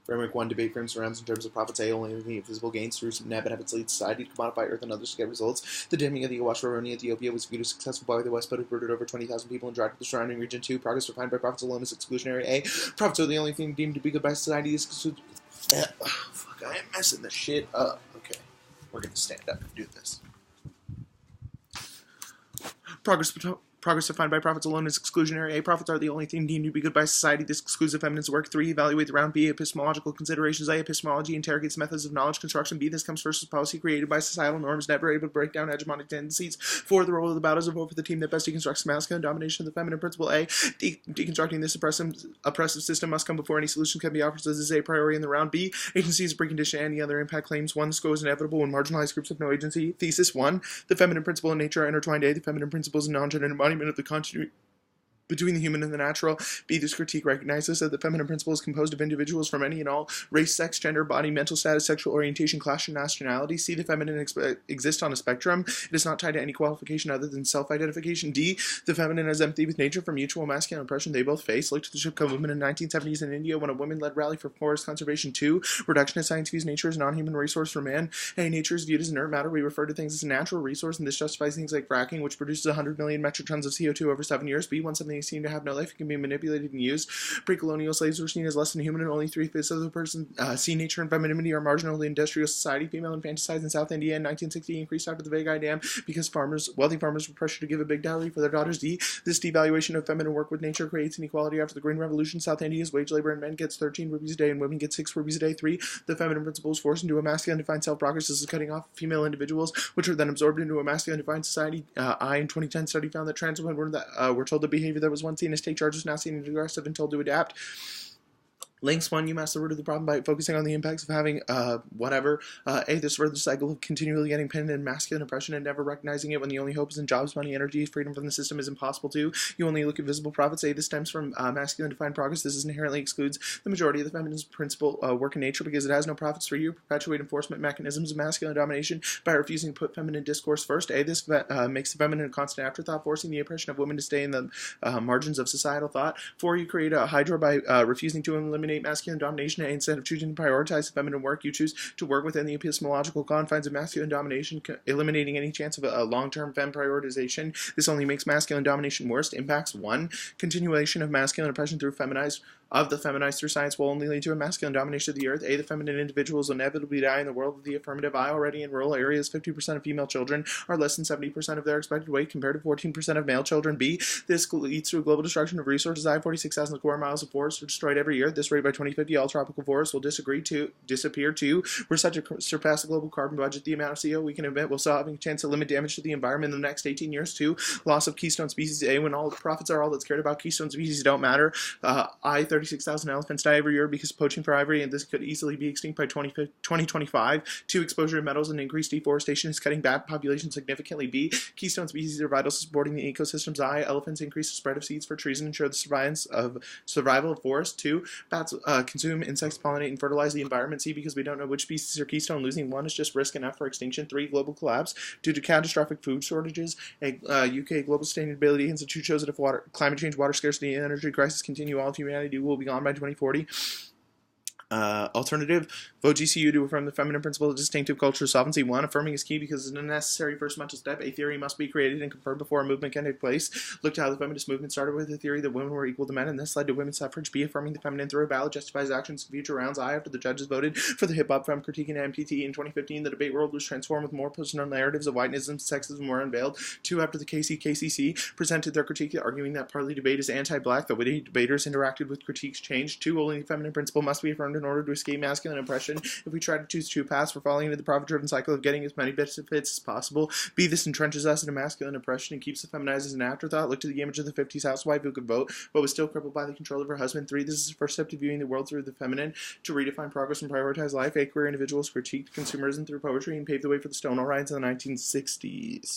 Framework 1, debate frames surrounds in terms of profits. A, only looking at physical gains through net benefits lead society to commodify Earth and others to get results. The damming of the Awasharoni Ethiopia was viewed as successful by the West, but averted over 20,000 people and dried up the surrounding region. 2, progress defined by profits alone is exclusionary. A, profits are the only thing deemed to be good by society. Fuck, I am messing this shit up. Okay, we're gonna stand up and do this. Progress defined by profits alone is exclusionary. A, profits are the only thing deemed to be good by society. This excludes feminist work. 3, evaluate the round. B, epistemological considerations. A, epistemology interrogates methods of knowledge construction. B, this comes first as policy created by societal norms, never able to break down hegemonic tendencies. 4, the role of the battle is to vote for the team that best deconstructs masculine domination of the feminine principle. A, deconstructing this oppressive system must come before any solution can be offered. So this is a priority in the round. B, agency is a precondition and any other impact claims. 1, this goal is inevitable when marginalized groups have no agency. Thesis 1, the feminine principle and nature are intertwined. A, the feminine principle is a non-gender embodiment of the continuity between the human and the natural. B, this critique recognizes that the feminine principle is composed of individuals from any and all race, sex, gender, body, mental status, sexual orientation, class, and nationality. C, the feminine exists on a spectrum. It is not tied to any qualification other than self-identification. D, the feminine has empathy with nature for mutual masculine oppression they both face. Look to the Shipko movement in the 1970s in India when a women-led rally for forest conservation. 2, reductionist science views nature as a non-human resource for man. A, nature is viewed as inert matter. We refer to things as a natural resource, and this justifies things like fracking, which produces 100 million metric tons of CO2 over 7 years. B, when something is seen to have no life, it can be manipulated and used. Pre-colonial slaves were seen as less than human, and only 3/5 of the person see nature and femininity are marginal in the industrial society. Female infanticide in South India in 1960 increased after the Vega Dam because wealthy farmers were pressured to give a big dowry for their daughters. D, this devaluation of feminine work with nature creates inequality after the Green Revolution. South India's wage labor and men gets 13 rupees a day and women get 6 rupees a day. 3, the feminine principle is forced into a masculine defined self-progress. This is cutting off female individuals, which are then absorbed into a masculine defined society. I, in 2010 study found that trans women were told the behavior that was once seen as take charge is now seen as aggressive and told to adapt. Links 1, you mask the root of the problem by focusing on the impacts of having whatever. A, this further cycle of continually getting pinned in masculine oppression and never recognizing it when the only hope is in jobs, money, energy, freedom from the system is impossible to. You only look at visible profits. A, this stems from masculine defined progress. This inherently excludes the majority of the feminist principle work in nature because it has no profits for you. Perpetuate enforcement mechanisms of masculine domination by refusing to put feminine discourse first. A, this makes the feminine a constant afterthought, forcing the oppression of women to stay in the margins of societal thought. 4, you create a hydra by refusing to eliminate masculine domination, and instead of choosing to prioritize the feminine work, you choose to work within the epistemological confines of masculine domination, eliminating any chance of a long-term femme prioritization. This only makes masculine domination worse. Impacts 1, continuation of masculine oppression through the feminized through science will only lead to a masculine domination of the earth. A, the feminine individuals will inevitably die in the world of the affirmative. I, already in rural areas, 50% of female children are less than 70% of their expected weight compared to 14% of male children. B, this leads to a global destruction of resources. I, 46,000 square miles of forests are destroyed every year. At this rate, by 2050, all tropical forests will disappear. 2, we're set to surpass the global carbon budget. The amount of CO we can emit will still have a chance to limit damage to the environment in the next 18 years. 2, loss of keystone species. A, when all the profits are all that's cared about, keystone species don't matter. I, 36,000 elephants die every year because of poaching for ivory, and this could easily be extinct by 2025. 2, exposure to metals and increased deforestation is cutting bat population significantly. B, keystone species are vital to supporting the ecosystems. I, elephants increase the spread of seeds for trees and ensure the survival of forests. 2, bats consume insects, pollinate, and fertilize the environment. C, because we don't know which species are keystone, losing one is just risk enough for extinction. 3, global collapse due to catastrophic food shortages. A UK Global Sustainability Institute shows that if climate change, water scarcity, and energy crisis continue, all of humanity will be gone by 2040. Alternative, vote GCU to affirm the feminine principle of distinctive cultural solvency. 1, affirming is key because it's a necessary first mental step. A theory must be created and confirmed before a movement can take place. Look to how the feminist movement started with the theory that women were equal to men, and this led to women's suffrage. B, affirming the feminine through a ballot justifies actions in future rounds. I, after the judges voted for the hip-hop femme critiquing MPT in 2015, the debate world was transformed with more personal narratives of whiteness and sexism were unveiled. 2, after the KCC presented their critique, arguing that partly debate is anti-black, the witty debaters interacted with critiques changed. 2, only the feminine principle must be affirmed in order to escape masculine oppression. If we try to choose 2 paths, we're falling into the profit-driven cycle of getting as many benefits as possible. B, this entrenches us in a masculine oppression and keeps the feminized as an afterthought. Look to the image of the 50s housewife who could vote, but was still crippled by the control of her husband. 3, this is the first step to viewing the world through the feminine, to redefine progress and prioritize life. A, queer individuals critiqued consumerism through poetry and paved the way for the Stonewall riots in the 1960s.